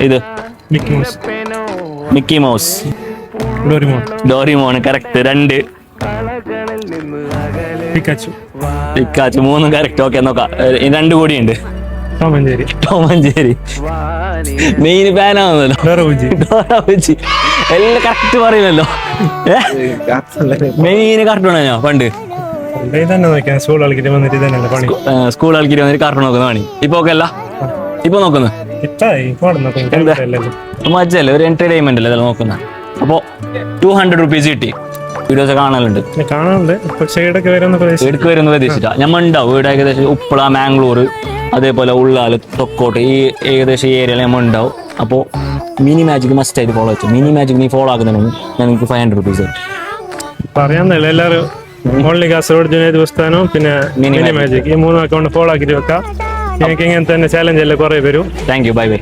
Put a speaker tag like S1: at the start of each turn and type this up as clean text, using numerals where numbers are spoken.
S1: ഇത്
S2: Mickey Mouse,
S1: Mickey Mouse,
S2: Doraemon,
S1: Doraemon correct 2.
S2: Pikachu,
S1: Pikachu 3 correct. Okay നോക്കാം. 2 കൂടി ഉണ്ട്.
S2: Tom and Jerry,
S1: Tom and Jerry main ഫാനാണല്ലോ.
S2: Dora Buji,
S1: Dora Buji എല്ലാം correct പറയുമല്ലോ. മെയിൻ കാർട്ടൂണാ ഞാൻ പണ്ട്
S2: തന്നെ നോക്കിയാൽ സ്കൂൾ കളിക്കിട്ട് വന്നിട്ട് ഇതന്നെ പണി.
S1: സ്കൂൾ കളിക്കിട്ട് വന്നിട്ട് കാർട്ടൂൺ നോക്കുന്ന പണി. ഇപ്പൊ ഓക്കെ അല്ല, ഇപ്പൊ നോക്കുന്നു മജ്ജല്ലേ, ഒരു എന്റർടൈൻമെന്റ് അല്ലേ ഇതെല്ലാം നോക്കുന്ന. അപ്പോ 200 റുപ്പീസ് കിട്ടി. വീഡിയോസ് കാണലുണ്ട്,
S2: കാണാനുണ്ട്. പക്ഷേ ഇടയ്ക്ക് വരുന്ന
S1: പ്രതീക്ഷിച്ചിട്ടാ ഞമ്മ ഉണ്ടാവും. ഇവിടെ ഏകദേശം ഉപ്പള, മാംഗ്ലൂർ, അതേപോലെ ഉള്ളാല്, തൊക്കോട്ട്, ഈ ഏകദേശം ഈ ഏരിയയിൽ നമ്മൾ ഉണ്ടാവും. അപ്പോൾ മിനി മാജിക് മസ്റ്റ് ആയിട്ട് ഫോളോ വെച്ചു. മിനി മാജിക് നീ ഫോളോ ആക്കുന്നുണ്ടെങ്കിൽ എനിക്ക് 500 റുപ്പീസ്
S2: പറയാന്നല്ല. എല്ലാവരും ഓൺലി കാസർഗോഡ് ജുനൈദ് ബുസ്താനും പിന്നെ മിനി മാജിക് ഈ 3 അക്കൗണ്ട് ഫോളോ ആക്കിയിട്ട് വെക്കാം. എനിക്ക് ഇങ്ങനെ തന്നെ ചാലഞ്ച് എല്ലാം കുറേ വരും.
S1: Thank you, bye bye.